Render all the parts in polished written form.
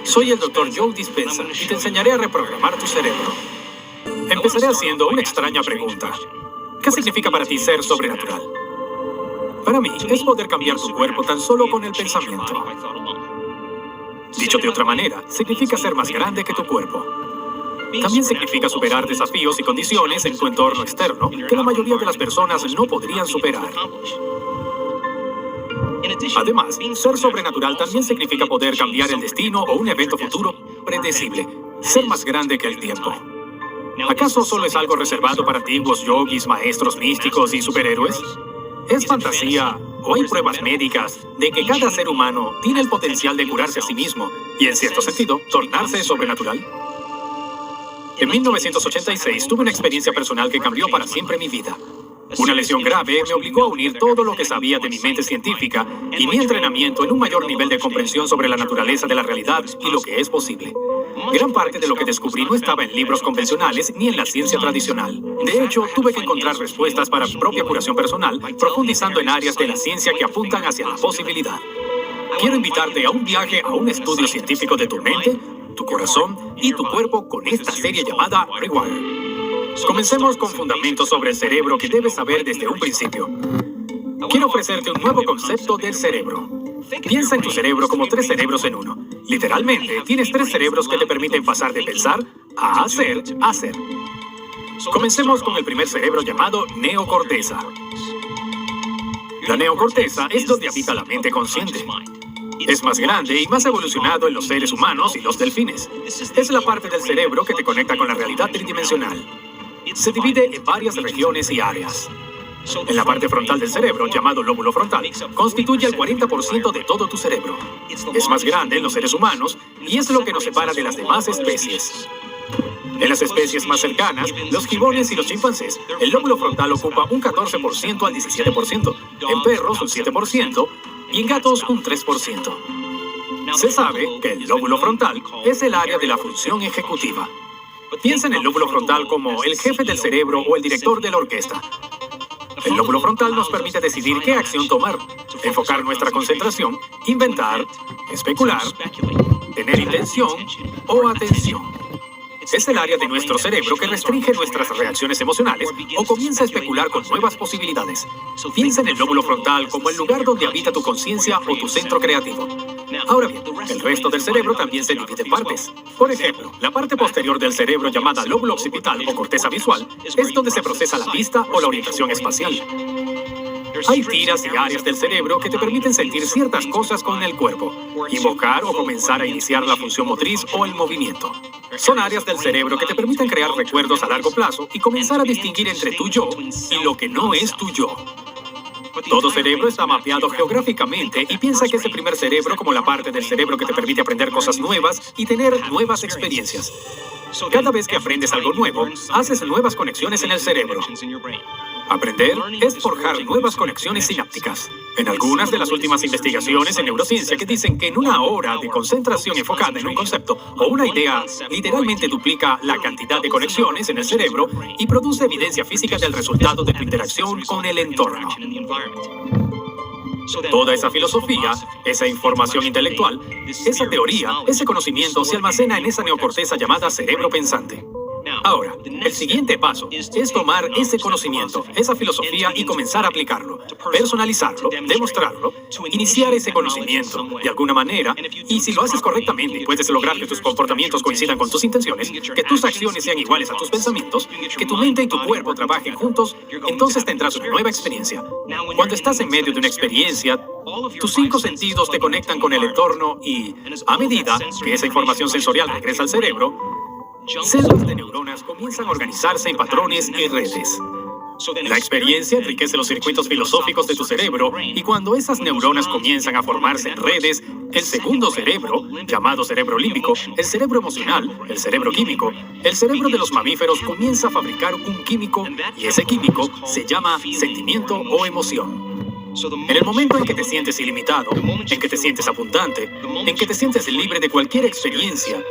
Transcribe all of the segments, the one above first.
Soy el Dr. Joe Dispenza y te enseñaré a reprogramar tu cerebro. Empezaré haciendo una extraña pregunta. ¿Qué significa para ti ser sobrenatural? Para mí, es poder cambiar tu cuerpo tan solo con el pensamiento. Dicho de otra manera, significa ser más grande que tu cuerpo. También significa superar desafíos y condiciones en tu entorno externo que la mayoría de las personas no podrían superar. Además, ser sobrenatural también significa poder cambiar el destino o un evento futuro predecible, ser más grande que el tiempo. ¿Acaso solo es algo reservado para antiguos yogis, maestros místicos y superhéroes? ¿Es fantasía o hay pruebas médicas de que cada ser humano tiene el potencial de curarse a sí mismo y, en cierto sentido, tornarse sobrenatural? En 1986 tuve una experiencia personal que cambió para siempre mi vida. Una lesión grave me obligó a unir todo lo que sabía de mi mente científica y mi entrenamiento en un mayor nivel de comprensión sobre la naturaleza de la realidad y lo que es posible. Gran parte de lo que descubrí no estaba en libros convencionales ni en la ciencia tradicional. De hecho, tuve que encontrar respuestas para mi propia curación personal, profundizando en áreas de la ciencia que apuntan hacia la posibilidad. Quiero invitarte a un viaje a un estudio científico de tu mente, tu corazón y tu cuerpo con esta serie llamada Rewire. Comencemos con fundamentos sobre el cerebro que debes saber desde un principio. Quiero ofrecerte un nuevo concepto del cerebro. Piensa en tu cerebro como 3 cerebros en uno. Literalmente, tienes 3 cerebros que te permiten pasar de pensar a hacer. Comencemos con el primer cerebro llamado neocorteza. La neocorteza es donde habita la mente consciente. Es más grande y más evolucionado en los seres humanos y los delfines. Es la parte del cerebro que te conecta con la realidad tridimensional. Se divide en varias regiones y áreas. En la parte frontal del cerebro, llamado lóbulo frontal, constituye el 40% de todo tu cerebro. Es más grande en los seres humanos y es lo que nos separa de las demás especies. En las especies más cercanas, los gibones y los chimpancés, el lóbulo frontal ocupa un 14% al 17%, en perros un 7% y en gatos un 3%. Se sabe que el lóbulo frontal es el área de la función ejecutiva. Piensa en el lóbulo frontal como el jefe del cerebro o el director de la orquesta. El lóbulo frontal nos permite decidir qué acción tomar, enfocar nuestra concentración, inventar, especular, tener intención o atención. Es el área de nuestro cerebro que restringe nuestras reacciones emocionales o comienza a especular con nuevas posibilidades. Piensa en el lóbulo frontal como el lugar donde habita tu conciencia o tu centro creativo. Ahora bien, el resto del cerebro también se divide en partes. Por ejemplo, la parte posterior del cerebro llamada lóbulo occipital o corteza visual es donde se procesa la vista o la orientación espacial. Hay tiras y áreas del cerebro que te permiten sentir ciertas cosas con el cuerpo, invocar o comenzar a iniciar la función motriz o el movimiento. Son áreas del cerebro que te permiten crear recuerdos a largo plazo y comenzar a distinguir entre tu yo y lo que no es tu yo. Todo cerebro está mapeado geográficamente y piensa que es el primer cerebro como la parte del cerebro que te permite aprender cosas nuevas y tener nuevas experiencias. Cada vez que aprendes algo nuevo, haces nuevas conexiones en el cerebro. Aprender es forjar nuevas conexiones sinápticas. En algunas de las últimas investigaciones en neurociencia que dicen que en una hora de concentración enfocada en un concepto o una idea, literalmente duplica la cantidad de conexiones en el cerebro y produce evidencia física del resultado de tu interacción con el entorno. Toda esa filosofía, esa información intelectual, esa teoría, ese conocimiento se almacena en esa neocorteza llamada cerebro pensante. Ahora, el siguiente paso es tomar ese conocimiento, esa filosofía y comenzar a aplicarlo, personalizarlo, demostrarlo, iniciar ese conocimiento de alguna manera y si lo haces correctamente puedes lograr que tus comportamientos coincidan con tus intenciones, que tus acciones sean iguales a tus pensamientos, que tu mente y tu cuerpo trabajen juntos, entonces tendrás una nueva experiencia. Cuando estás en medio de una experiencia, tus 5 sentidos te conectan con el entorno y, a medida que esa información sensorial regresa al cerebro, células de neuronas comienzan a organizarse en patrones y redes. La experiencia enriquece los circuitos filosóficos de tu cerebro y cuando esas neuronas comienzan a formarse en redes, el segundo cerebro, llamado cerebro límbico, el cerebro emocional, el cerebro químico, el cerebro de los mamíferos comienza a fabricar un químico y ese químico se llama sentimiento o emoción. En el momento en que te sientes ilimitado, en que te sientes abundante, en que te sientes libre de cualquier experiencia,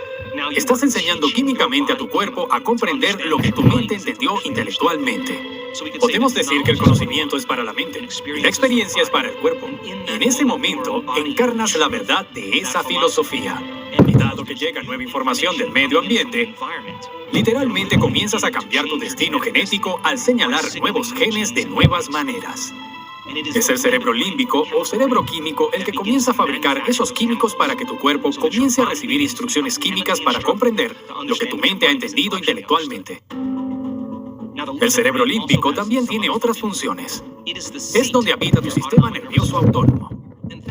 estás enseñando químicamente a tu cuerpo a comprender lo que tu mente entendió intelectualmente. Podemos decir que el conocimiento es para la mente y la experiencia es para el cuerpo. En ese momento encarnas la verdad de esa filosofía. Y dado que llega nueva información del medio ambiente, literalmente comienzas a cambiar tu destino genético al señalar nuevos genes de nuevas maneras. Es el cerebro límbico o cerebro químico el que comienza a fabricar esos químicos para que tu cuerpo comience a recibir instrucciones químicas para comprender lo que tu mente ha entendido intelectualmente. El cerebro límbico también tiene otras funciones. Es donde habita tu sistema nervioso autónomo.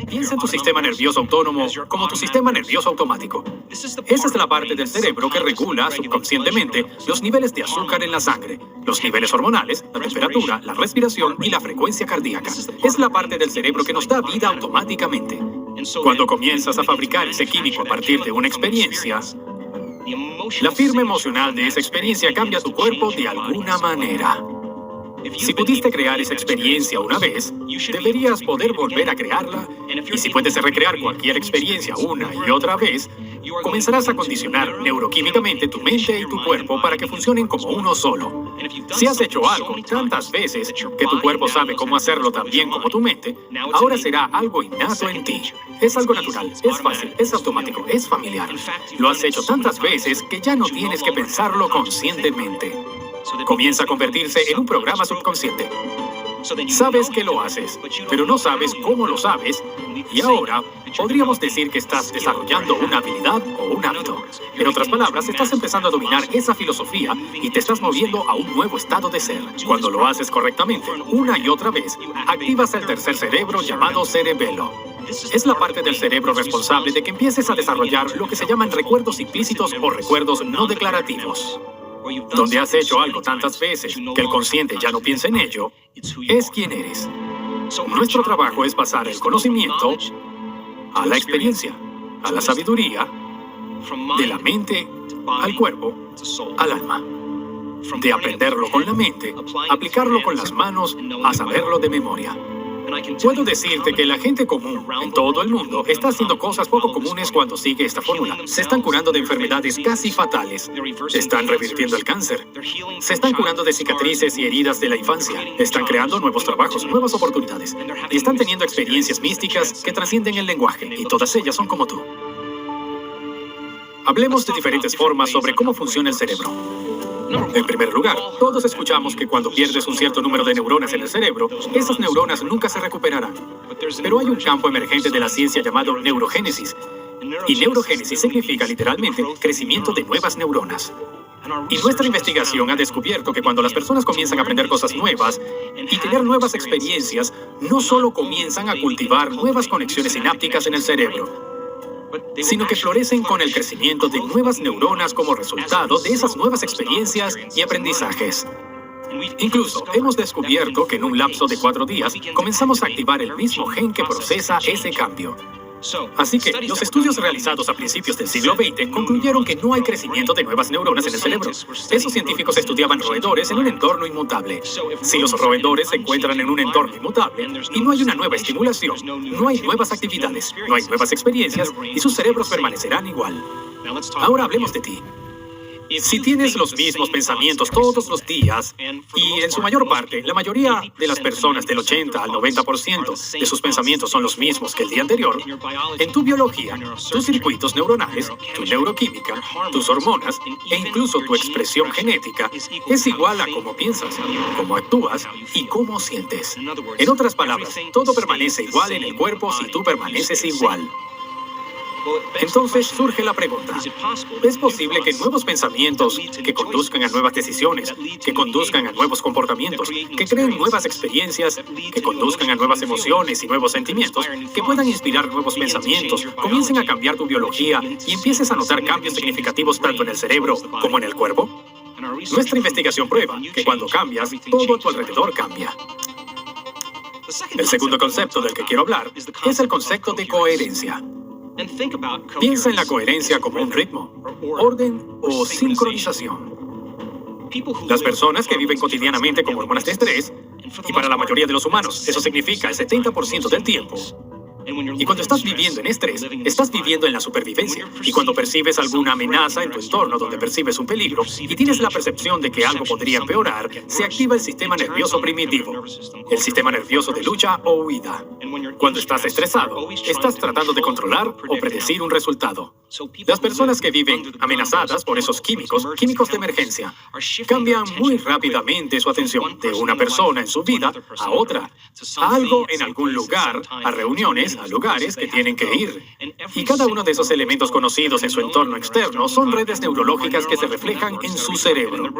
Piensa en tu sistema nervioso autónomo como tu sistema nervioso automático. Esa es la parte del cerebro que regula subconscientemente los niveles de azúcar en la sangre, los niveles hormonales, la temperatura, la respiración y la frecuencia cardíaca. Es la parte del cerebro que nos da vida automáticamente. Cuando comienzas a fabricar ese químico a partir de una experiencia, la firma emocional de esa experiencia cambia tu cuerpo de alguna manera. Si pudiste crear esa experiencia una vez, deberías poder volver a crearla, y si puedes recrear cualquier experiencia una y otra vez, comenzarás a condicionar neuroquímicamente tu mente y tu cuerpo para que funcionen como uno solo. Si has hecho algo tantas veces que tu cuerpo sabe cómo hacerlo tan bien como tu mente, ahora será algo innato en ti. Es algo natural, es fácil, es automático, es familiar. Lo has hecho tantas veces que ya no tienes que pensarlo conscientemente. Comienza a convertirse en un programa subconsciente. Sabes que lo haces, pero no sabes cómo lo sabes, y ahora podríamos decir que estás desarrollando una habilidad o un hábito. En otras palabras, estás empezando a dominar esa filosofía y te estás moviendo a un nuevo estado de ser. Cuando lo haces correctamente, una y otra vez, activas el tercer cerebro llamado cerebelo. Es la parte del cerebro responsable de que empieces a desarrollar lo que se llaman recuerdos implícitos o recuerdos no declarativos. Donde has hecho algo tantas veces que el consciente ya no piensa en ello, es quien eres. Nuestro trabajo es pasar el conocimiento a la experiencia, a la sabiduría, de la mente al cuerpo, al alma. De aprenderlo con la mente, aplicarlo con las manos, a saberlo de memoria. Puedo decirte que la gente común en todo el mundo está haciendo cosas poco comunes cuando sigue esta fórmula. Se están curando de enfermedades casi fatales. Están revirtiendo el cáncer. Se están curando de cicatrices y heridas de la infancia. Están creando nuevos trabajos, nuevas oportunidades. Y están teniendo experiencias místicas que trascienden el lenguaje. Y todas ellas son como tú. Hablemos de diferentes formas sobre cómo funciona el cerebro. En primer lugar, todos escuchamos que cuando pierdes un cierto número de neuronas en el cerebro, esas neuronas nunca se recuperarán. Pero hay un campo emergente de la ciencia llamado neurogénesis. Y neurogénesis significa literalmente crecimiento de nuevas neuronas. Y nuestra investigación ha descubierto que cuando las personas comienzan a aprender cosas nuevas y tener nuevas experiencias, no solo comienzan a cultivar nuevas conexiones sinápticas en el cerebro, sino que florecen con el crecimiento de nuevas neuronas como resultado de esas nuevas experiencias y aprendizajes. Incluso hemos descubierto que en un lapso de 4 días comenzamos a activar el mismo gen que procesa ese cambio. Así que los estudios realizados a principios del siglo XX concluyeron que no hay crecimiento de nuevas neuronas en el cerebro. Esos científicos estudiaban roedores en un entorno inmutable. Si los roedores se encuentran en un entorno inmutable y no hay una nueva estimulación, no hay nuevas actividades, no hay nuevas experiencias y sus cerebros permanecerán igual. Ahora hablemos de ti. Si tienes los mismos pensamientos todos los días, y en su mayor parte, la mayoría de las personas del 80 al 90% de sus pensamientos son los mismos que el día anterior, en tu biología, tus circuitos neuronales, tu neuroquímica, tus hormonas e incluso tu expresión genética es igual a cómo piensas, cómo actúas y cómo sientes. En otras palabras, todo permanece igual en el cuerpo si tú permaneces igual. Entonces surge la pregunta, ¿es posible que nuevos pensamientos que conduzcan a nuevas decisiones, que conduzcan a nuevos comportamientos, que creen nuevas experiencias, que conduzcan a nuevas emociones y nuevos sentimientos, que puedan inspirar nuevos pensamientos, comiencen a cambiar tu biología y empieces a notar cambios significativos tanto en el cerebro como en el cuerpo? Nuestra investigación prueba que cuando cambias, todo a tu alrededor cambia. El segundo concepto del que quiero hablar es el concepto de coherencia. Piensa en la coherencia como un ritmo, orden o sincronización. Las personas que viven cotidianamente con hormonas de estrés, y para la mayoría de los humanos eso significa el 70% del tiempo, Y cuando estás viviendo en estrés, estás viviendo en la supervivencia. Y cuando percibes alguna amenaza en tu entorno donde percibes un peligro y tienes la percepción de que algo podría empeorar, se activa el sistema nervioso primitivo, el sistema nervioso de lucha o huida. Cuando estás estresado, estás tratando de controlar o predecir un resultado. Las personas que viven amenazadas por esos químicos de emergencia, cambian muy rápidamente su atención de una persona en su vida a otra, a algo en algún lugar, a reuniones, a lugares que tienen que ir. Y cada uno de esos elementos conocidos en su entorno externo son redes neurológicas que se reflejan en su cerebro.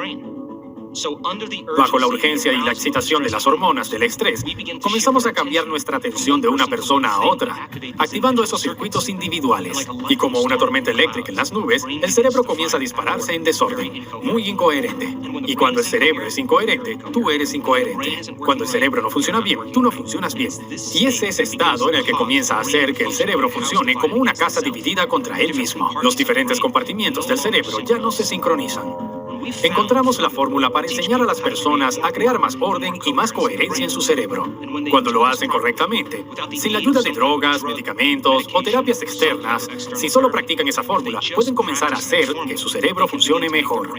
Bajo la urgencia y la excitación de las hormonas del estrés, comenzamos a cambiar nuestra atención de una persona a otra, activando esos circuitos individuales. Y como una tormenta eléctrica en las nubes, el cerebro comienza a dispararse en desorden, muy incoherente. Y cuando el cerebro es incoherente, tú eres incoherente. Cuando el cerebro no funciona bien, tú no funcionas bien. Y es ese estado en el que comienza a hacer que el cerebro funcione como una casa dividida contra él mismo. Los diferentes compartimientos del cerebro ya no se sincronizan. Encontramos la fórmula para enseñar a las personas a crear más orden y más coherencia en su cerebro. Cuando lo hacen correctamente, sin la ayuda de drogas, medicamentos o terapias externas, si solo practican esa fórmula, pueden comenzar a hacer que su cerebro funcione mejor.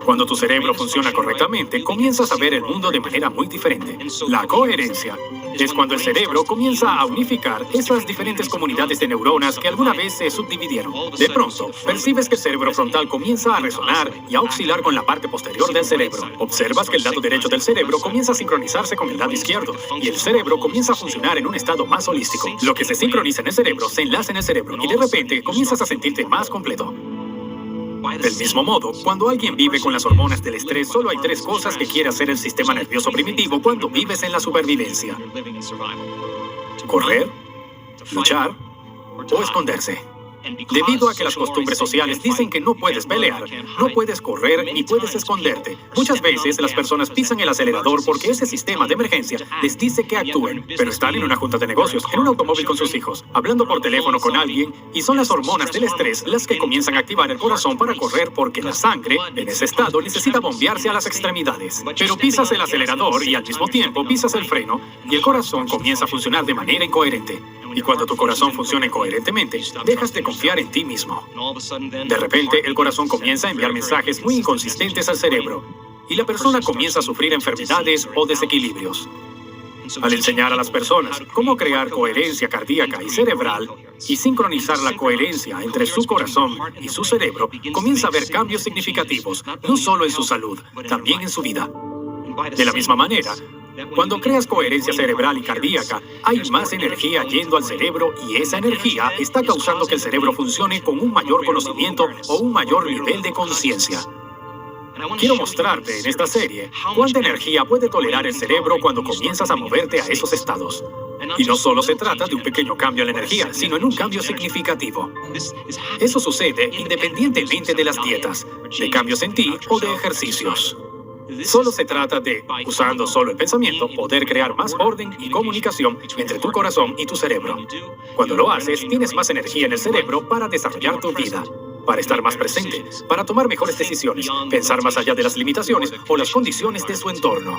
Cuando tu cerebro funciona correctamente, comienzas a ver el mundo de manera muy diferente. La coherencia es cuando el cerebro comienza a unificar esas diferentes comunidades de neuronas que alguna vez se subdividieron. De pronto, percibes que el cerebro frontal comienza a resonar y a oscilar con la parte posterior del cerebro. Observas que el lado derecho del cerebro comienza a sincronizarse con el lado izquierdo y el cerebro comienza a funcionar en un estado más holístico. Lo que se sincroniza en el cerebro se enlaza en el cerebro y de repente comienzas a sentirte más completo. Del mismo modo, cuando alguien vive con las hormonas del estrés, solo hay tres cosas que quiere hacer el sistema nervioso primitivo cuando vives en la supervivencia: correr, luchar o esconderse. Debido a que las costumbres sociales dicen que no puedes pelear, no puedes correr ni puedes esconderte, muchas veces las personas pisan el acelerador porque ese sistema de emergencia les dice que actúen, pero están en una junta de negocios, en un automóvil con sus hijos, hablando por teléfono con alguien, y son las hormonas del estrés las que comienzan a activar el corazón para correr porque la sangre, en ese estado, necesita bombearse a las extremidades. Pero pisas el acelerador y al mismo tiempo pisas el freno y el corazón comienza a funcionar de manera incoherente. Y cuando tu corazón funciona incoherentemente, dejas de confiar en ti mismo. De repente, el corazón comienza a enviar mensajes muy inconsistentes al cerebro, y la persona comienza a sufrir enfermedades o desequilibrios. Al enseñar a las personas cómo crear coherencia cardíaca y cerebral y sincronizar la coherencia entre su corazón y su cerebro, comienza a haber cambios significativos, no solo en su salud, también en su vida. De la misma manera, cuando creas coherencia cerebral y cardíaca, hay más energía yendo al cerebro y esa energía está causando que el cerebro funcione con un mayor conocimiento o un mayor nivel de conciencia. Quiero mostrarte en esta serie cuánta energía puede tolerar el cerebro cuando comienzas a moverte a esos estados. Y no solo se trata de un pequeño cambio en la energía, sino en un cambio significativo. Eso sucede independientemente de las dietas, de cambios en ti o de ejercicios. Solo se trata de, usando solo el pensamiento, poder crear más orden y comunicación entre tu corazón y tu cerebro. Cuando lo haces, tienes más energía en el cerebro para desarrollar tu vida, para estar más presente, para tomar mejores decisiones, pensar más allá de las limitaciones o las condiciones de su entorno.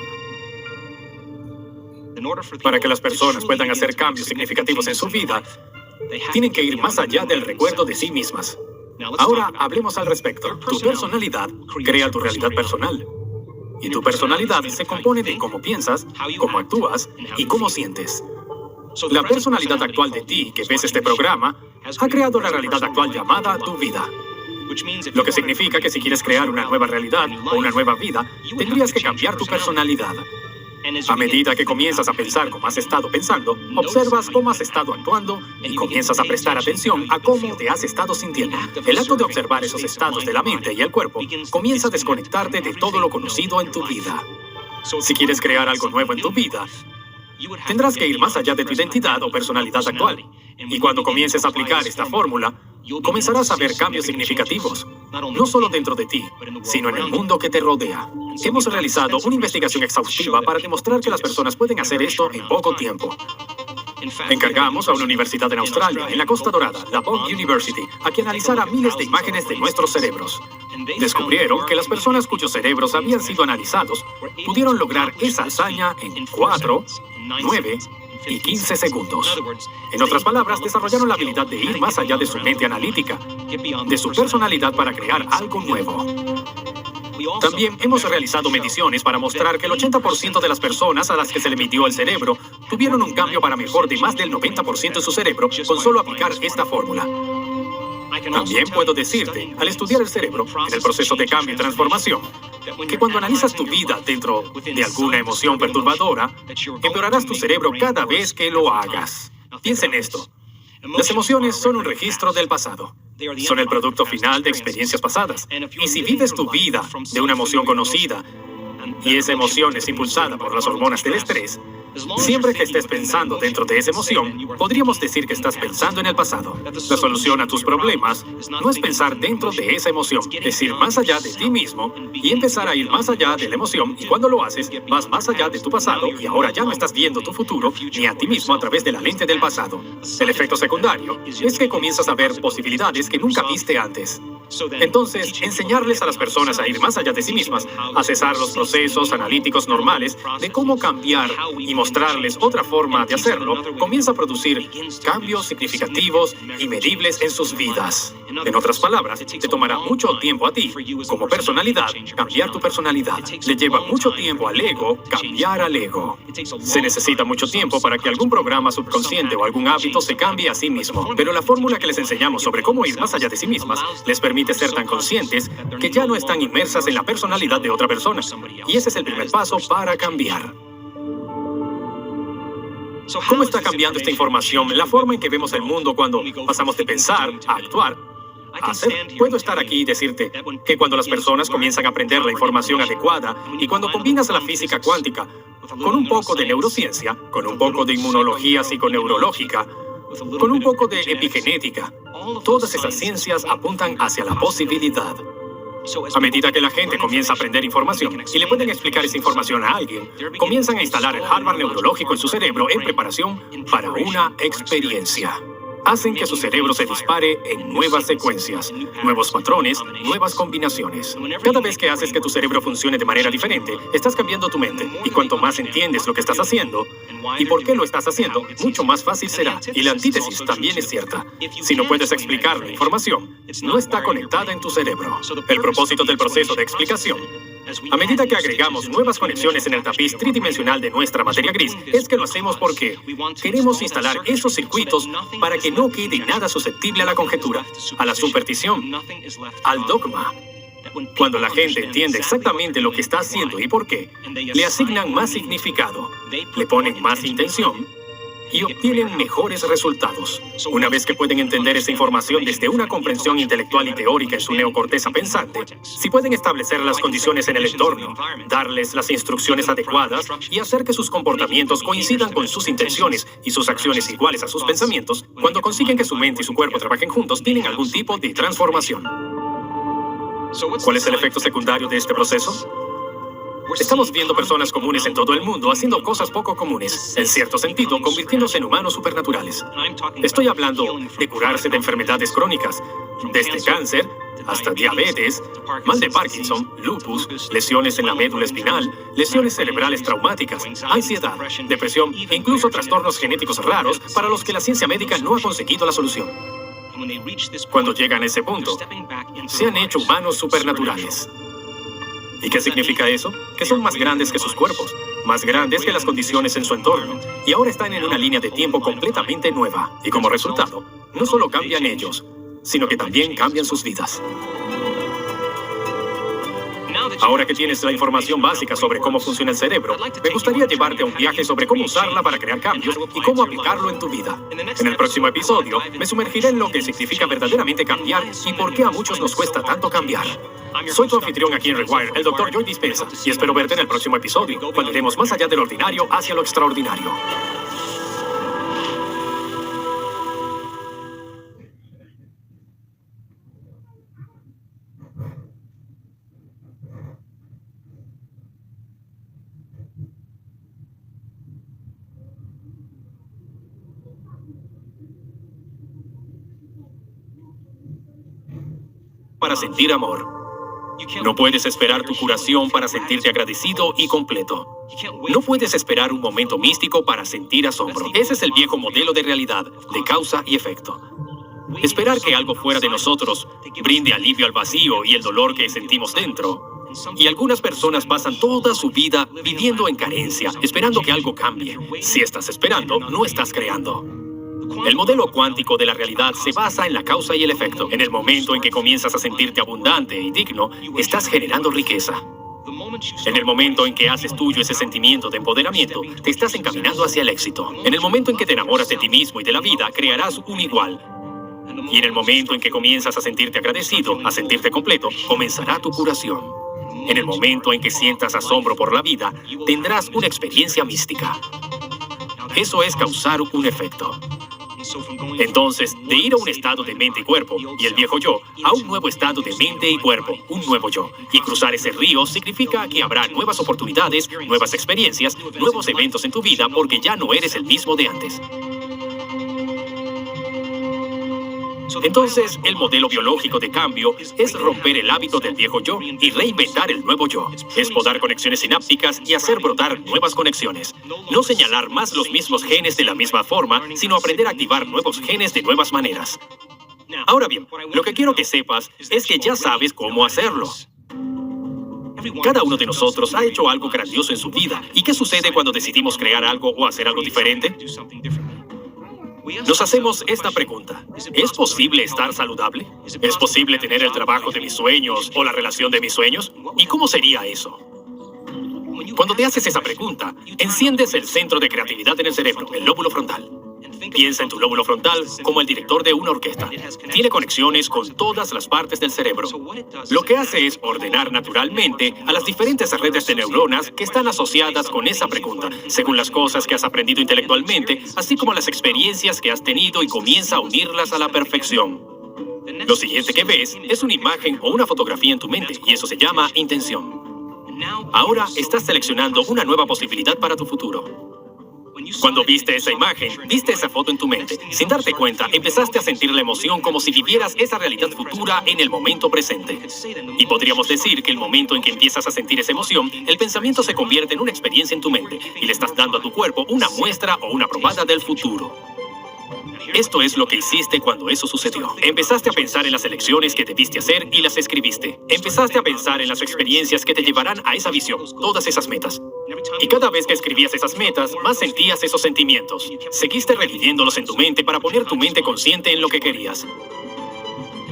Para que las personas puedan hacer cambios significativos en su vida, tienen que ir más allá del recuerdo de sí mismas. Ahora hablemos al respecto. Tu personalidad crea tu realidad personal. Y tu personalidad se compone de cómo piensas, cómo actúas y cómo sientes. La personalidad actual de ti que ves este programa ha creado la realidad actual llamada tu vida. Lo que significa que si quieres crear una nueva realidad o una nueva vida, tendrías que cambiar tu personalidad. A medida que comienzas a pensar como has estado pensando, observas cómo has estado actuando y comienzas a prestar atención a cómo te has estado sintiendo. El acto de observar esos estados de la mente y el cuerpo comienza a desconectarte de todo lo conocido en tu vida. Si quieres crear algo nuevo en tu vida, tendrás que ir más allá de tu identidad o personalidad actual. Y cuando comiences a aplicar esta fórmula, comenzarás a ver cambios significativos, no solo dentro de ti, sino en el mundo que te rodea. Hemos realizado una investigación exhaustiva para demostrar que las personas pueden hacer esto en poco tiempo. Encargamos a una universidad en Australia, en la Costa Dorada, la Bond University, a que analizara miles de imágenes de nuestros cerebros. Descubrieron que las personas cuyos cerebros habían sido analizados pudieron lograr esa hazaña en 4, 9 y 15 segundos. En otras palabras, desarrollaron la habilidad de ir más allá de su mente analítica, de su personalidad para crear algo nuevo. También hemos realizado mediciones para mostrar que el 80% de las personas a las que se le midió el cerebro tuvieron un cambio para mejor de más del 90% en su cerebro con solo aplicar esta fórmula. También puedo decirte, al estudiar el cerebro, en el proceso de cambio y transformación, que cuando analizas tu vida dentro de alguna emoción perturbadora, empeorarás tu cerebro cada vez que lo hagas. Piensa en esto. Las emociones son un registro del pasado. Son el producto final de experiencias pasadas. Y si vives tu vida de una emoción conocida, y esa emoción es impulsada por las hormonas del estrés, siempre que estés pensando dentro de esa emoción, podríamos decir que estás pensando en el pasado. La solución a tus problemas no es pensar dentro de esa emoción, es ir más allá de ti mismo y empezar a ir más allá de la emoción. Y cuando lo haces, vas más allá de tu pasado y ahora ya no estás viendo tu futuro ni a ti mismo a través de la lente del pasado. El efecto secundario es que comienzas a ver posibilidades que nunca viste antes. Entonces, enseñarles a las personas a ir más allá de sí mismas, a cesar los procesos analíticos normales de cómo cambiar y mostrarles otra forma de hacerlo, comienza a producir cambios significativos y medibles en sus vidas. En otras palabras, te tomará mucho tiempo a ti, como personalidad, cambiar tu personalidad. Le lleva mucho tiempo al ego cambiar al ego. Se necesita mucho tiempo para que algún programa subconsciente o algún hábito se cambie a sí mismo. Pero la fórmula que les enseñamos sobre cómo ir más allá de sí mismas les permite ser tan conscientes que ya no están inmersas en la personalidad de otra persona. Y ese es el primer paso para cambiar. ¿Cómo está cambiando esta información la forma en que vemos el mundo cuando pasamos de pensar a actuar? A hacer? Puedo estar aquí y decirte que cuando las personas comienzan a aprender la información adecuada y cuando combinas la física cuántica con un poco de neurociencia, con un poco de inmunología psiconeurológica, con un poco de epigenética, todas esas ciencias apuntan hacia la posibilidad. A medida que la gente comienza a aprender información y le pueden explicar esa información a alguien, comienzan a instalar el hardware neurológico en su cerebro en preparación para una experiencia. Hacen que su cerebro se dispare en nuevas secuencias, nuevos patrones, nuevas combinaciones. Cada vez que haces que tu cerebro funcione de manera diferente, estás cambiando tu mente. Y cuanto más entiendes lo que estás haciendo y por qué lo estás haciendo, mucho más fácil será. Y la antítesis también es cierta. Si no puedes explicar la información, no está conectada en tu cerebro. El propósito del proceso de explicación, a medida que agregamos nuevas conexiones en el tapiz tridimensional de nuestra materia gris, es que lo hacemos porque queremos instalar esos circuitos para que no quede nada susceptible a la conjetura, a la superstición, al dogma. Cuando la gente entiende exactamente lo que está haciendo y por qué, le asignan más significado, le ponen más intención y obtienen mejores resultados. Una vez que pueden entender esa información desde una comprensión intelectual y teórica en su neocorteza pensante, si pueden establecer las condiciones en el entorno, darles las instrucciones adecuadas y hacer que sus comportamientos coincidan con sus intenciones y sus acciones iguales a sus pensamientos, cuando consiguen que su mente y su cuerpo trabajen juntos, tienen algún tipo de transformación. ¿Cuál es el efecto secundario de este proceso? Estamos viendo personas comunes en todo el mundo haciendo cosas poco comunes, en cierto sentido, convirtiéndose en humanos supernaturales. Estoy hablando de curarse de enfermedades crónicas, desde cáncer hasta diabetes, mal de Parkinson, lupus, lesiones en la médula espinal, lesiones cerebrales traumáticas, ansiedad, depresión e incluso trastornos genéticos raros para los que la ciencia médica no ha conseguido la solución. Cuando llegan a ese punto, se han hecho humanos supernaturales. ¿Y qué significa eso? Que son más grandes que sus cuerpos, más grandes que las condiciones en su entorno, y ahora están en una línea de tiempo completamente nueva. Y como resultado, no solo cambian ellos, sino que también cambian sus vidas. Ahora que tienes la información básica sobre cómo funciona el cerebro, me gustaría llevarte a un viaje sobre cómo usarla para crear cambios y cómo aplicarlo en tu vida. En el próximo episodio, me sumergiré en lo que significa verdaderamente cambiar y por qué a muchos nos cuesta tanto cambiar. Soy tu anfitrión aquí en Rewire, el Dr. Joy Dispenza, y espero verte en el próximo episodio, cuando iremos más allá del ordinario hacia lo extraordinario. Para sentir amor. No puedes esperar tu curación para sentirte agradecido y completo. No puedes esperar un momento místico para sentir asombro. Ese es el viejo modelo de realidad, de causa y efecto. Esperar que algo fuera de nosotros brinde alivio al vacío y el dolor que sentimos dentro. Y algunas personas pasan toda su vida viviendo en carencia, esperando que algo cambie. Si estás esperando, no estás creando. El modelo cuántico de la realidad se basa en la causa y el efecto. En el momento en que comienzas a sentirte abundante y digno, estás generando riqueza. En el momento en que haces tuyo ese sentimiento de empoderamiento, te estás encaminando hacia el éxito. En el momento en que te enamoras de ti mismo y de la vida, crearás un igual. Y en el momento en que comienzas a sentirte agradecido, a sentirte completo, comenzará tu curación. En el momento en que sientas asombro por la vida, tendrás una experiencia mística. Eso es causar un efecto. Entonces, de ir a un estado de mente y cuerpo, y el viejo yo, a un nuevo estado de mente y cuerpo, un nuevo yo. Y cruzar ese río significa que habrá nuevas oportunidades, nuevas experiencias, nuevos eventos en tu vida, porque ya no eres el mismo de antes. Entonces, el modelo biológico de cambio es romper el hábito del viejo yo y reinventar el nuevo yo. Es podar conexiones sinápticas y hacer brotar nuevas conexiones. No señalar más los mismos genes de la misma forma, sino aprender a activar nuevos genes de nuevas maneras. Ahora bien, lo que quiero que sepas es que ya sabes cómo hacerlo. Cada uno de nosotros ha hecho algo grandioso en su vida. ¿Y qué sucede cuando decidimos crear algo o hacer algo diferente? Nos hacemos esta pregunta. ¿Es posible estar saludable? ¿Es posible tener el trabajo de mis sueños o la relación de mis sueños? ¿Y cómo sería eso? Cuando te haces esa pregunta, enciendes el centro de creatividad en el cerebro, el lóbulo frontal. Piensa en tu lóbulo frontal como el director de una orquesta. Tiene conexiones con todas las partes del cerebro. Lo que hace es ordenar naturalmente a las diferentes redes de neuronas que están asociadas con esa pregunta, según las cosas que has aprendido intelectualmente, así como las experiencias que has tenido, y comienza a unirlas a la perfección. Lo siguiente que ves es una imagen o una fotografía en tu mente, y eso se llama intención. Ahora estás seleccionando una nueva posibilidad para tu futuro. Cuando viste esa imagen, viste esa foto en tu mente. Sin darte cuenta, empezaste a sentir la emoción como si vivieras esa realidad futura en el momento presente. Y podríamos decir que el momento en que empiezas a sentir esa emoción, el pensamiento se convierte en una experiencia en tu mente y le estás dando a tu cuerpo una muestra o una probada del futuro. Esto es lo que hiciste cuando eso sucedió. Empezaste a pensar en las elecciones que debiste hacer y las escribiste. Empezaste a pensar en las experiencias que te llevarán a esa visión, todas esas metas. Y cada vez que escribías esas metas, más sentías esos sentimientos. Seguiste reviviéndolos en tu mente para poner tu mente consciente en lo que querías.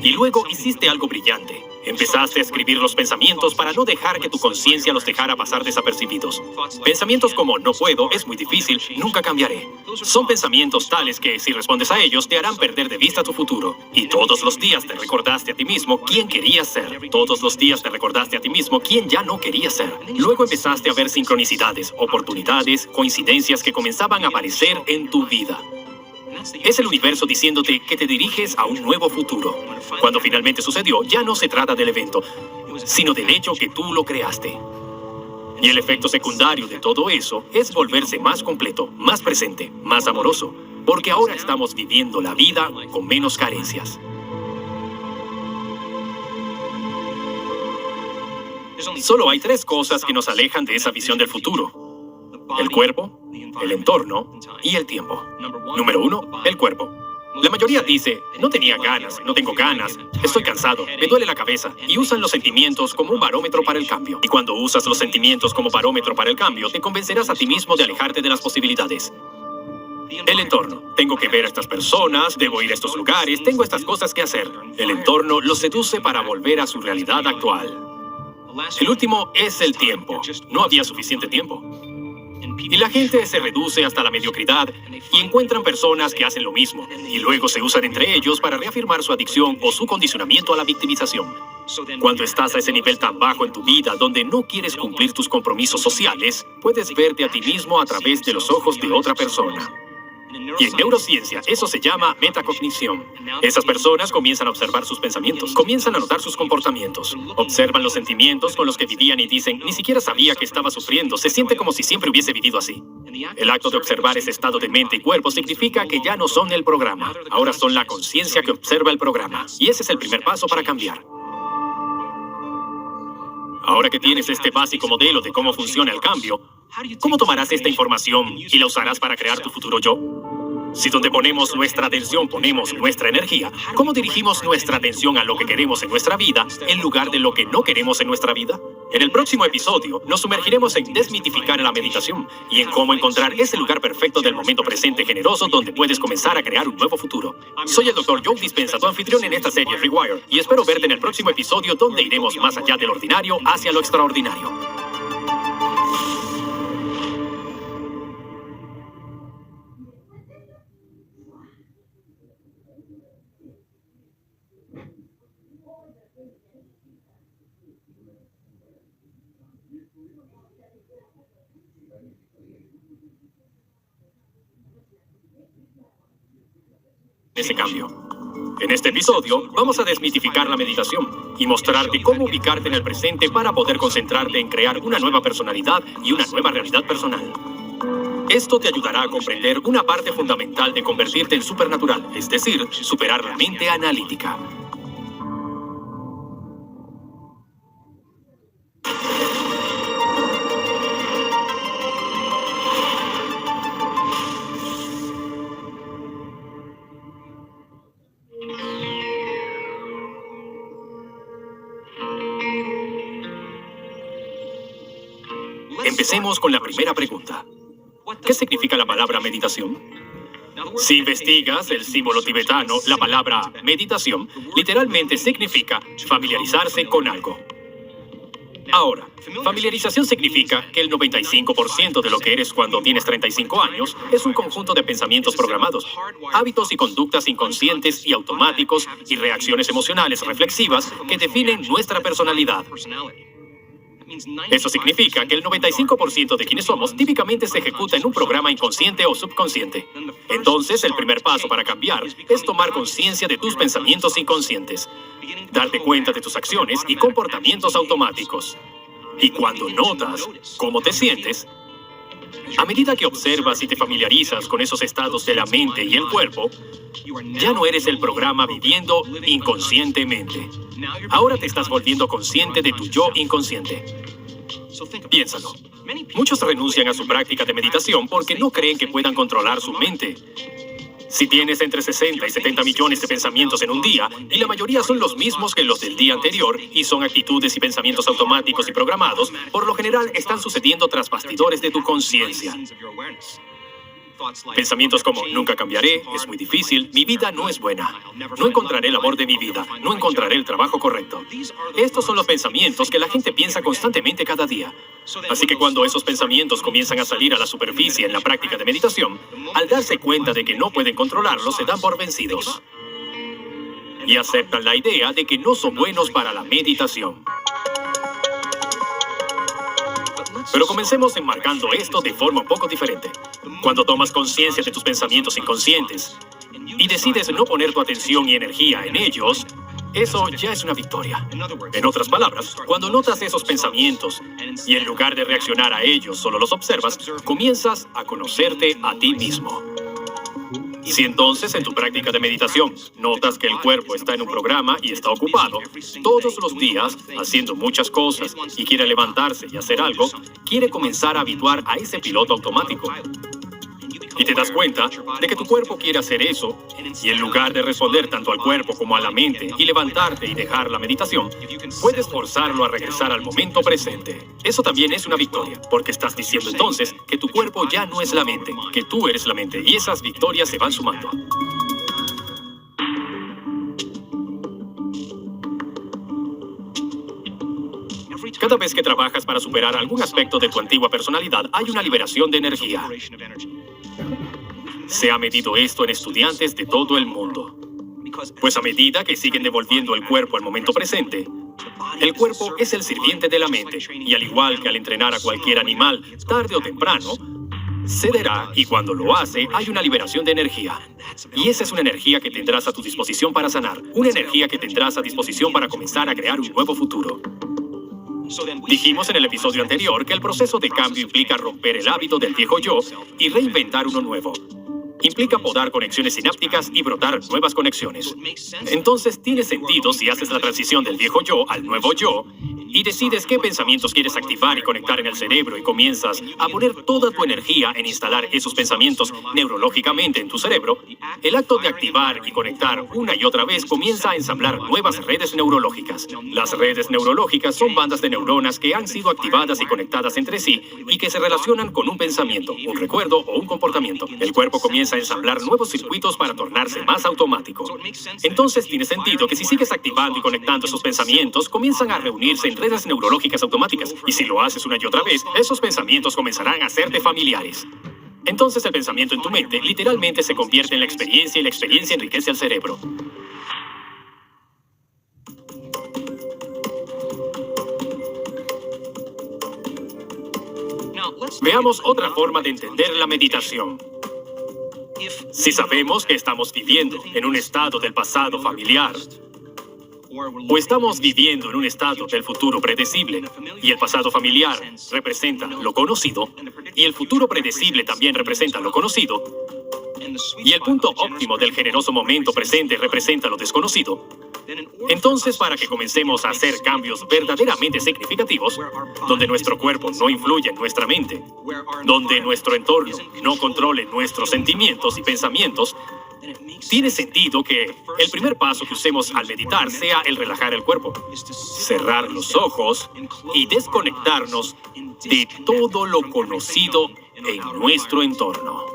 Y luego hiciste algo brillante. Empezaste a escribir los pensamientos para no dejar que tu conciencia los dejara pasar desapercibidos. Pensamientos como no puedo, es muy difícil, nunca cambiaré. Son pensamientos tales que, si respondes a ellos, te harán perder de vista tu futuro. Y todos los días te recordaste a ti mismo quién querías ser. Todos los días te recordaste a ti mismo quién ya no querías ser. Luego empezaste a ver sincronicidades, oportunidades, coincidencias que comenzaban a aparecer en tu vida. Es el universo diciéndote que te diriges a un nuevo futuro. Cuando finalmente sucedió, ya no se trata del evento, sino del hecho que tú lo creaste. Y el efecto secundario de todo eso es volverse más completo, más presente, más amoroso, porque ahora estamos viviendo la vida con menos carencias. Solo hay tres cosas que nos alejan de esa visión del futuro: el cuerpo, el entorno y el tiempo. Número 1, el cuerpo. La mayoría dice, no tenía ganas, no tengo ganas, estoy cansado, me duele la cabeza, y usan los sentimientos como un barómetro para el cambio. Y cuando usas los sentimientos como barómetro para el cambio, te convencerás a ti mismo de alejarte de las posibilidades. El entorno. Tengo que ver a estas personas, debo ir a estos lugares, tengo estas cosas que hacer. El entorno los seduce para volver a su realidad actual. El último es el tiempo. No había suficiente tiempo. Y la gente se reduce hasta la mediocridad y encuentran personas que hacen lo mismo, y luego se usan entre ellos para reafirmar su adicción o su condicionamiento a la victimización. Cuando estás a ese nivel tan bajo en tu vida donde no quieres cumplir tus compromisos sociales, puedes verte a ti mismo a través de los ojos de otra persona. Y en neurociencia eso se llama metacognición. Esas personas comienzan a observar sus pensamientos, comienzan a notar sus comportamientos, observan los sentimientos con los que vivían y dicen, ni siquiera sabía que estaba sufriendo, se siente como si siempre hubiese vivido así. El acto de observar ese estado de mente y cuerpo significa que ya no son el programa, ahora son la conciencia que observa el programa. Y ese es el primer paso para cambiar. Ahora que tienes este básico modelo de cómo funciona el cambio, ¿cómo tomarás esta información y la usarás para crear tu futuro yo? Si donde ponemos nuestra atención ponemos nuestra energía, ¿cómo dirigimos nuestra atención a lo que queremos en nuestra vida en lugar de lo que no queremos en nuestra vida? En el próximo episodio nos sumergiremos en desmitificar la meditación y en cómo encontrar ese lugar perfecto del momento presente generoso donde puedes comenzar a crear un nuevo futuro. Soy el Dr. Joe Dispenza, tu anfitrión en esta serie Rewire, y espero verte en el próximo episodio donde iremos más allá del ordinario hacia lo extraordinario. Ese cambio. En este episodio vamos a desmitificar la meditación y mostrarte cómo ubicarte en el presente para poder concentrarte en crear una nueva personalidad y una nueva realidad personal. Esto te ayudará a comprender una parte fundamental de convertirte en supernatural, es decir, superar la mente analítica. Empecemos con la primera pregunta. ¿Qué significa la palabra meditación? Si investigas el símbolo tibetano, la palabra meditación literalmente significa familiarizarse con algo. Ahora, familiarización significa que el 95% de lo que eres cuando tienes 35 años es un conjunto de pensamientos programados, hábitos y conductas inconscientes y automáticos y reacciones emocionales reflexivas que definen nuestra personalidad. Eso significa que el 95% de quienes somos típicamente se ejecuta en un programa inconsciente o subconsciente. Entonces, el primer paso para cambiar es tomar conciencia de tus pensamientos inconscientes, darte cuenta de tus acciones y comportamientos automáticos. Y cuando notas cómo te sientes, a medida que observas y te familiarizas con esos estados de la mente y el cuerpo, ya no eres el programa viviendo inconscientemente. Ahora te estás volviendo consciente de tu yo inconsciente. Piénsalo. Muchos renuncian a su práctica de meditación porque no creen que puedan controlar su mente. Si tienes entre 60 y 70 millones de pensamientos en un día, y la mayoría son los mismos que los del día anterior, y son actitudes y pensamientos automáticos y programados, por lo general están sucediendo tras bastidores de tu conciencia. Pensamientos como, nunca cambiaré, es muy difícil, mi vida no es buena, no encontraré el amor de mi vida, no encontraré el trabajo correcto. Estos son los pensamientos que la gente piensa constantemente cada día. Así que cuando esos pensamientos comienzan a salir a la superficie en la práctica de meditación, al darse cuenta de que no pueden controlarlos, se dan por vencidos. Y aceptan la idea de que no son buenos para la meditación. Pero comencemos enmarcando esto de forma un poco diferente. Cuando tomas conciencia de tus pensamientos inconscientes y decides no poner tu atención y energía en ellos, eso ya es una victoria. En otras palabras, cuando notas esos pensamientos y en lugar de reaccionar a ellos solo los observas, comienzas a conocerte a ti mismo. Si entonces en tu práctica de meditación notas que el cuerpo está en un programa y está ocupado todos los días haciendo muchas cosas y quiere levantarse y hacer algo, quiere comenzar a habituar a ese piloto automático. Y te das cuenta de que tu cuerpo quiere hacer eso, y en lugar de responder tanto al cuerpo como a la mente y levantarte y dejar la meditación, puedes forzarlo a regresar al momento presente. Eso también es una victoria, porque estás diciendo entonces que tu cuerpo ya no es la mente, que tú eres la mente, y esas victorias se van sumando. Cada vez que trabajas para superar algún aspecto de tu antigua personalidad, hay una liberación de energía. Se ha medido esto en estudiantes de todo el mundo. Pues a medida que siguen devolviendo el cuerpo al momento presente, el cuerpo es el sirviente de la mente, y al igual que al entrenar a cualquier animal, tarde o temprano, cederá, y cuando lo hace, hay una liberación de energía. Y esa es una energía que tendrás a tu disposición para sanar, una energía que tendrás a disposición para comenzar a crear un nuevo futuro. Dijimos en el episodio anterior que el proceso de cambio implica romper el hábito del viejo yo y reinventar uno nuevo. Implica podar conexiones sinápticas y brotar nuevas conexiones. Entonces tiene sentido si haces la transición del viejo yo al nuevo yo y decides qué pensamientos quieres activar y conectar en el cerebro y comienzas a poner toda tu energía en instalar esos pensamientos neurológicamente en tu cerebro, el acto de activar y conectar una y otra vez comienza a ensamblar nuevas redes neurológicas. Las redes neurológicas son bandas de neuronas que han sido activadas y conectadas entre sí y que se relacionan con un pensamiento, un recuerdo o un comportamiento. El cuerpo comienza a ensamblar nuevos circuitos para tornarse más automático. Entonces tiene sentido que si sigues activando y conectando esos pensamientos, comienzan a reunirse en redes neurológicas automáticas. Y si lo haces una y otra vez, esos pensamientos comenzarán a hacerte familiares. Entonces el pensamiento en tu mente literalmente se convierte en la experiencia y la experiencia enriquece al cerebro. Veamos otra forma de entender la meditación. Si sabemos que estamos viviendo en un estado del pasado familiar, o estamos viviendo en un estado del futuro predecible, y el pasado familiar representa lo conocido, y el futuro predecible también representa lo conocido, y el punto óptimo del generoso momento presente representa lo desconocido, entonces para que comencemos a hacer cambios verdaderamente significativos, donde nuestro cuerpo no influye en nuestra mente, donde nuestro entorno no controle nuestros sentimientos y pensamientos, tiene sentido que el primer paso que usemos al meditar sea el relajar el cuerpo, cerrar los ojos y desconectarnos de todo lo conocido en nuestro entorno.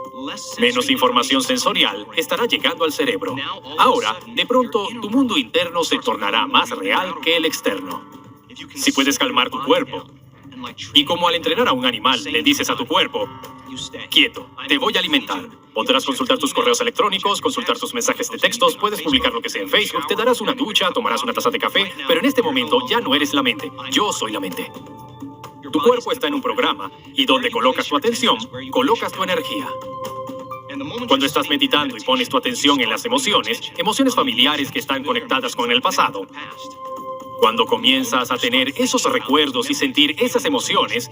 Menos información sensorial estará llegando al cerebro. Ahora, de pronto, tu mundo interno se tornará más real que el externo. Si puedes calmar tu cuerpo, y como al entrenar a un animal le dices a tu cuerpo, quieto, te voy a alimentar. Podrás consultar tus correos electrónicos, consultar tus mensajes de textos, puedes publicar lo que sea en Facebook, te darás una ducha, tomarás una taza de café, pero en este momento ya no eres la mente, yo soy la mente. Tu cuerpo está en un programa, y donde colocas tu atención, colocas tu energía. Cuando estás meditando y pones tu atención en las emociones familiares que están conectadas con el pasado, cuando comienzas a tener esos recuerdos y sentir esas emociones,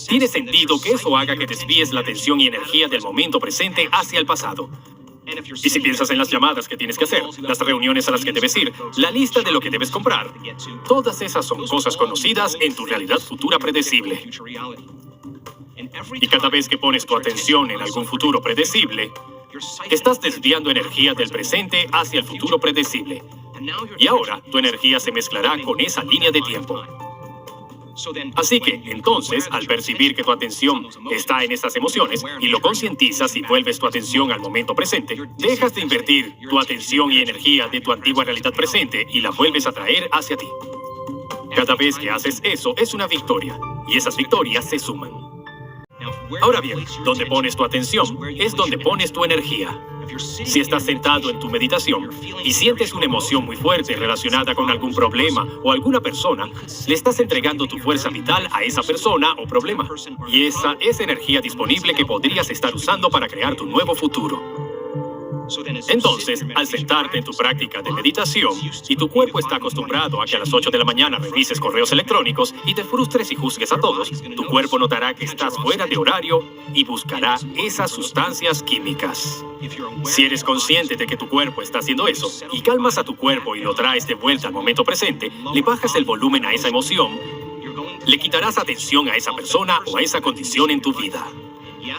tiene sentido que eso haga que desvíes la atención y energía del momento presente hacia el pasado. Y si piensas en las llamadas que tienes que hacer, las reuniones a las que debes ir, la lista de lo que debes comprar, todas esas son cosas conocidas en tu realidad futura predecible. Y cada vez que pones tu atención en algún futuro predecible, estás desviando energía del presente hacia el futuro predecible. Y ahora tu energía se mezclará con esa línea de tiempo. Así que, entonces, al percibir que tu atención está en esas emociones y lo concientizas y vuelves tu atención al momento presente, dejas de invertir tu atención y energía de tu antigua realidad presente y la vuelves a traer hacia ti. Cada vez que haces eso es una victoria, y esas victorias se suman. Ahora bien, donde pones tu atención es donde pones tu energía. Si estás sentado en tu meditación y sientes una emoción muy fuerte relacionada con algún problema o alguna persona, le estás entregando tu fuerza vital a esa persona o problema. Y esa es energía disponible que podrías estar usando para crear tu nuevo futuro. Entonces, al sentarte en tu práctica de meditación y tu cuerpo está acostumbrado a que a las 8 de la mañana revises correos electrónicos y te frustres y juzgues a todos, tu cuerpo notará que estás fuera de horario y buscará esas sustancias químicas. Si eres consciente de que tu cuerpo está haciendo eso y calmas a tu cuerpo y lo traes de vuelta al momento presente, le bajas el volumen a esa emoción, le quitarás atención a esa persona o a esa condición en tu vida.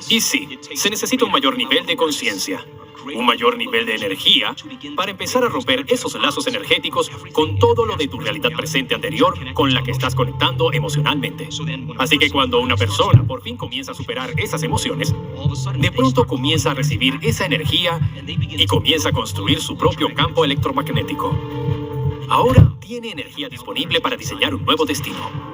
Y sí, se necesita un mayor nivel de conciencia, un mayor nivel de energía para empezar a romper esos lazos energéticos con todo lo de tu realidad presente anterior con la que estás conectando emocionalmente. Así que cuando una persona por fin comienza a superar esas emociones, de pronto comienza a recibir esa energía y comienza a construir su propio campo electromagnético. Ahora tiene energía disponible para diseñar un nuevo destino.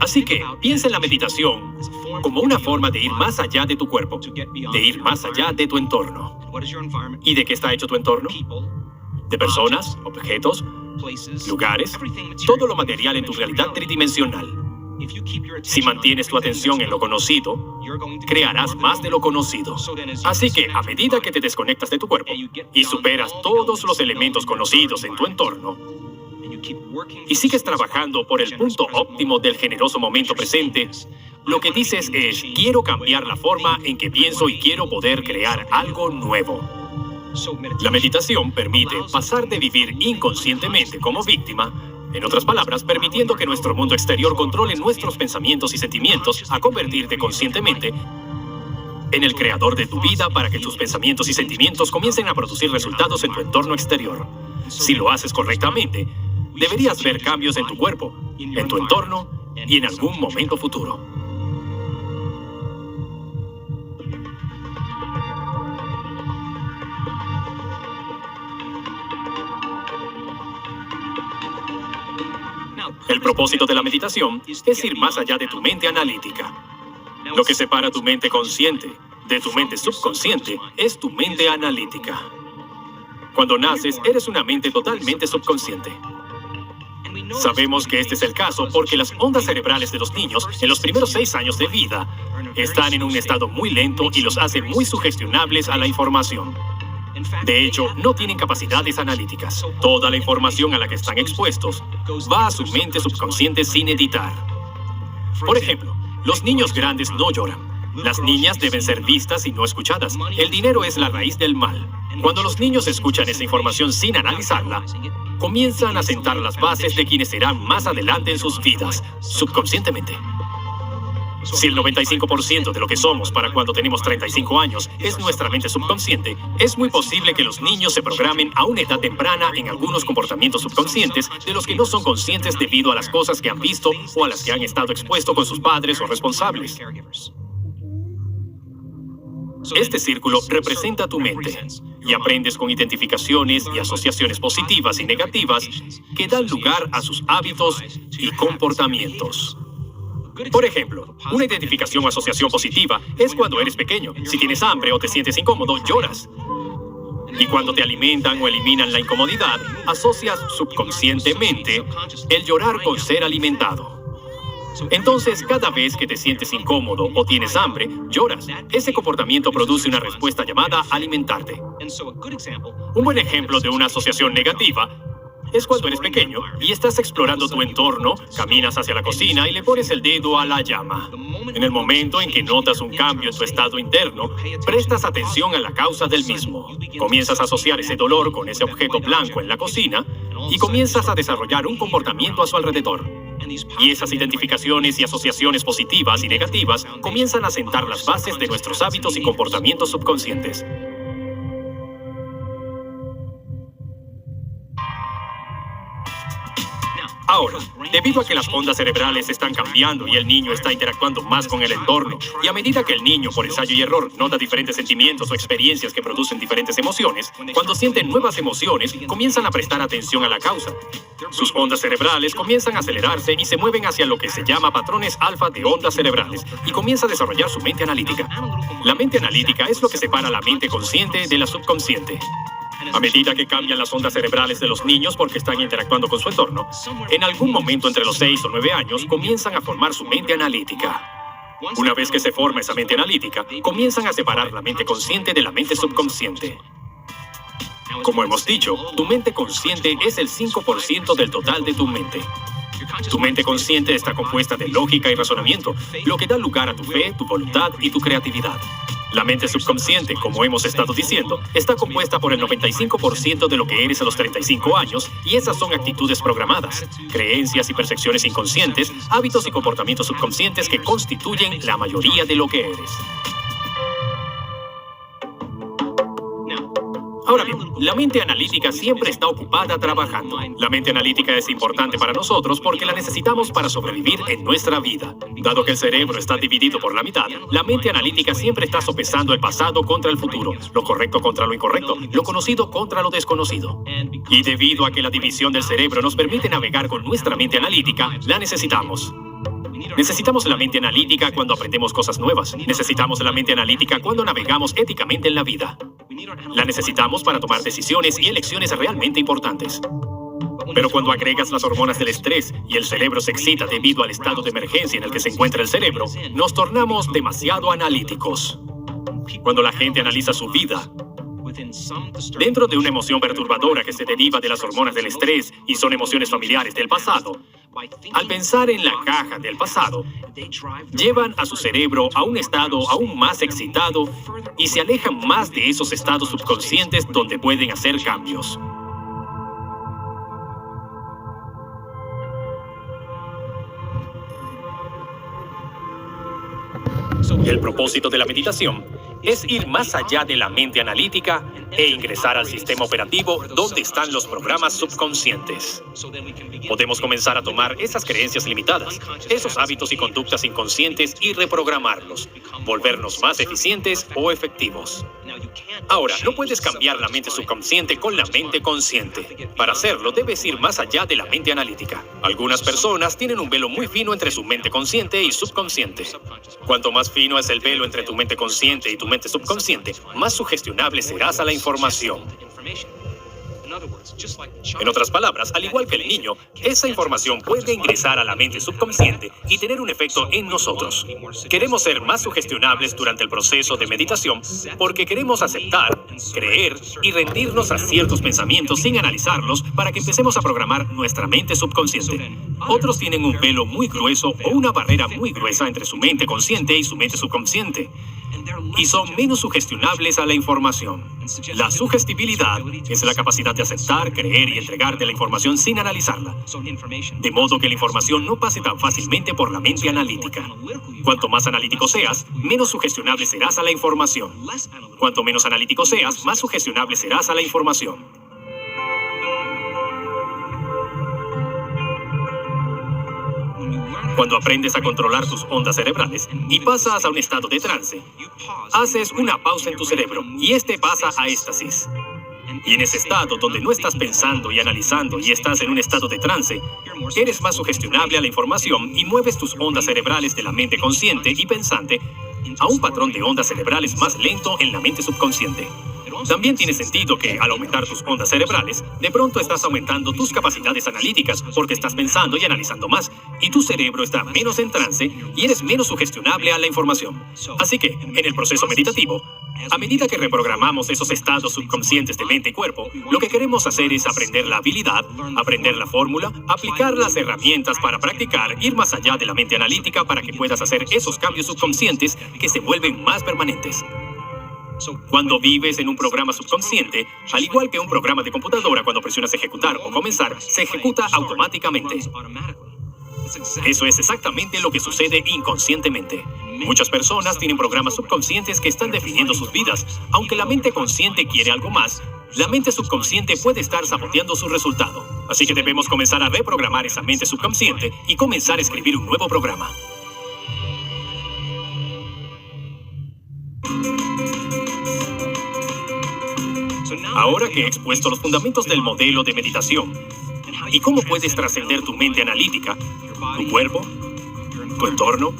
Así que piensa en la meditación como una forma de ir más allá de tu cuerpo, de ir más allá de tu entorno. ¿Y de qué está hecho tu entorno? De personas, objetos, lugares, todo lo material en tu realidad tridimensional. Si mantienes tu atención en lo conocido, crearás más de lo conocido. Así que a medida que te desconectas de tu cuerpo y superas todos los elementos conocidos en tu entorno, y sigues trabajando por el punto óptimo del generoso momento presente, lo que dices es, quiero cambiar la forma en que pienso y quiero poder crear algo nuevo. La meditación permite pasar de vivir inconscientemente como víctima, en otras palabras, permitiendo que nuestro mundo exterior controle nuestros pensamientos y sentimientos, a convertirte conscientemente en el creador de tu vida para que tus pensamientos y sentimientos comiencen a producir resultados en tu entorno exterior. Si lo haces correctamente, deberías ver cambios en tu cuerpo, en tu entorno y en algún momento futuro. El propósito de la meditación es ir más allá de tu mente analítica. Lo que separa tu mente consciente de tu mente subconsciente es tu mente analítica. Cuando naces, eres una mente totalmente subconsciente. Sabemos que este es el caso porque las ondas cerebrales de los niños en los primeros 6 años de vida están en un estado muy lento y los hace muy sugestionables a la información. De hecho, no tienen capacidades analíticas. Toda la información a la que están expuestos va a su mente subconsciente sin editar. Por ejemplo, los niños grandes no lloran. Las niñas deben ser vistas y no escuchadas. El dinero es la raíz del mal. Cuando los niños escuchan esa información sin analizarla, comienzan a sentar las bases de quienes serán más adelante en sus vidas, subconscientemente. Si el 95% de lo que somos para cuando tenemos 35 años es nuestra mente subconsciente, es muy posible que los niños se programen a una edad temprana en algunos comportamientos subconscientes de los que no son conscientes debido a las cosas que han visto o a las que han estado expuestos con sus padres o responsables. Este círculo representa tu mente y aprendes con identificaciones y asociaciones positivas y negativas que dan lugar a sus hábitos y comportamientos. Por ejemplo, una identificación o asociación positiva es cuando eres pequeño. Si tienes hambre o te sientes incómodo, lloras. Y cuando te alimentan o eliminan la incomodidad, asocias subconscientemente el llorar con ser alimentado. Entonces, cada vez que te sientes incómodo o tienes hambre, lloras. Ese comportamiento produce una respuesta llamada alimentarte. Un buen ejemplo de una asociación negativa es cuando eres pequeño y estás explorando tu entorno, caminas hacia la cocina y le pones el dedo a la llama. En el momento en que notas un cambio en tu estado interno, prestas atención a la causa del mismo. Comienzas a asociar ese dolor con ese objeto blanco en la cocina y comienzas a desarrollar un comportamiento a su alrededor. Y esas identificaciones y asociaciones positivas y negativas comienzan a sentar las bases de nuestros hábitos y comportamientos subconscientes. Ahora, debido a que las ondas cerebrales están cambiando y el niño está interactuando más con el entorno, y a medida que el niño, por ensayo y error, nota diferentes sentimientos o experiencias que producen diferentes emociones, cuando sienten nuevas emociones, comienzan a prestar atención a la causa. Sus ondas cerebrales comienzan a acelerarse y se mueven hacia lo que se llama patrones alfa de ondas cerebrales, y comienza a desarrollar su mente analítica. La mente analítica es lo que separa la mente consciente de la subconsciente. A medida que cambian las ondas cerebrales de los niños porque están interactuando con su entorno, en algún momento entre los 6 o 9 años comienzan a formar su mente analítica. Una vez que se forma esa mente analítica, comienzan a separar la mente consciente de la mente subconsciente. Como hemos dicho, tu mente consciente es el 5% del total de tu mente. Tu mente consciente está compuesta de lógica y razonamiento, lo que da lugar a tu fe, tu voluntad y tu creatividad. La mente subconsciente, como hemos estado diciendo, está compuesta por el 95% de lo que eres a los 35 años, y esas son actitudes programadas, creencias y percepciones inconscientes, hábitos y comportamientos subconscientes que constituyen la mayoría de lo que eres. Ahora bien, la mente analítica siempre está ocupada trabajando. La mente analítica es importante para nosotros porque la necesitamos para sobrevivir en nuestra vida. Dado que el cerebro está dividido por la mitad, la mente analítica siempre está sopesando el pasado contra el futuro, lo correcto contra lo incorrecto, lo conocido contra lo desconocido. Y debido a que la división del cerebro nos permite navegar con nuestra mente analítica, la necesitamos. Necesitamos la mente analítica cuando aprendemos cosas nuevas. Necesitamos la mente analítica cuando navegamos éticamente en la vida. La necesitamos para tomar decisiones y elecciones realmente importantes. Pero cuando agregas las hormonas del estrés y el cerebro se excita debido al estado de emergencia en el que se encuentra el cerebro, nos tornamos demasiado analíticos. Cuando la gente analiza su vida, dentro de una emoción perturbadora que se deriva de las hormonas del estrés y son emociones familiares del pasado, Al pensar en la caja del pasado, llevan a su cerebro a un estado aún más excitado y se alejan más de esos estados subconscientes donde pueden hacer cambios. El propósito de la meditación es ir más allá de la mente analítica e ingresar al sistema operativo donde están los programas subconscientes. Podemos comenzar a tomar esas creencias limitadas, esos hábitos y conductas inconscientes y reprogramarlos, volvernos más eficientes o efectivos. Ahora, no puedes cambiar la mente subconsciente con la mente consciente. Para hacerlo, debes ir más allá de la mente analítica. Algunas personas tienen un velo muy fino entre su mente consciente y subconsciente. Cuanto más fino es el velo entre tu mente consciente y tu mente subconsciente, más sugestionable serás a la información. En otras palabras, al igual que el niño, esa información puede ingresar a la mente subconsciente y tener un efecto en nosotros. Queremos ser más sugestionables durante el proceso de meditación porque queremos aceptar, creer y rendirnos a ciertos pensamientos sin analizarlos para que empecemos a programar nuestra mente subconsciente. Otros tienen un velo muy grueso o una barrera muy gruesa entre su mente consciente y su mente subconsciente, y son menos sugestionables a la información. La sugestibilidad es la capacidad de aceptar, creer y entregarte la información sin analizarla, de modo que la información no pase tan fácilmente por la mente analítica. Cuanto más analítico seas, menos sugestionable serás a la información. Cuanto menos analítico seas, más sugestionable serás a la información. Cuando aprendes a controlar tus ondas cerebrales y pasas a un estado de trance, haces una pausa en tu cerebro y este pasa a éxtasis. Y en ese estado donde no estás pensando y analizando y estás en un estado de trance, eres más sugestionable a la información y mueves tus ondas cerebrales de la mente consciente y pensante a un patrón de ondas cerebrales más lento en la mente subconsciente. También tiene sentido que, al aumentar tus ondas cerebrales, de pronto estás aumentando tus capacidades analíticas porque estás pensando y analizando más, y tu cerebro está menos en trance y eres menos sugestionable a la información. Así que, en el proceso meditativo, a medida que reprogramamos esos estados subconscientes de mente y cuerpo, lo que queremos hacer es aprender la habilidad, aprender la fórmula, aplicar las herramientas para practicar, ir más allá de la mente analítica para que puedas hacer esos cambios subconscientes que se vuelven más permanentes. Cuando vives en un programa subconsciente, al igual que un programa de computadora, cuando presionas ejecutar o comenzar, se ejecuta automáticamente. Eso es exactamente lo que sucede inconscientemente. Muchas personas tienen programas subconscientes que están definiendo sus vidas. Aunque la mente consciente quiere algo más, la mente subconsciente puede estar saboteando su resultado. Así que debemos comenzar a reprogramar esa mente subconsciente y comenzar a escribir un nuevo programa. Ahora que he expuesto los fundamentos del modelo de meditación y cómo puedes trascender tu mente analítica, tu cuerpo, tu entorno,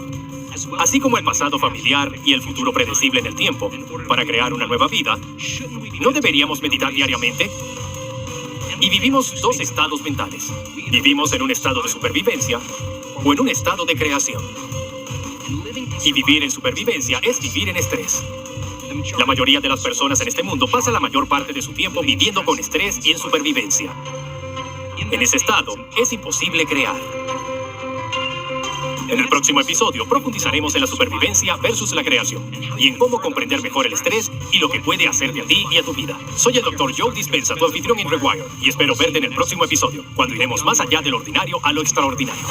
así como el pasado familiar y el futuro predecible en el tiempo, para crear una nueva vida, ¿no deberíamos meditar diariamente? Y vivimos dos estados mentales. Vivimos en un estado de supervivencia o en un estado de creación. Y vivir en supervivencia es vivir en estrés. La mayoría de las personas en este mundo pasa la mayor parte de su tiempo viviendo con estrés y en supervivencia. En ese estado, es imposible crear. En el próximo episodio profundizaremos en la supervivencia versus la creación y en cómo comprender mejor el estrés y lo que puede hacerte a ti y a tu vida. Soy el Dr. Joe Dispenza, tu anfitrión en Rewire, y espero verte en el próximo episodio, cuando iremos más allá del ordinario a lo extraordinario.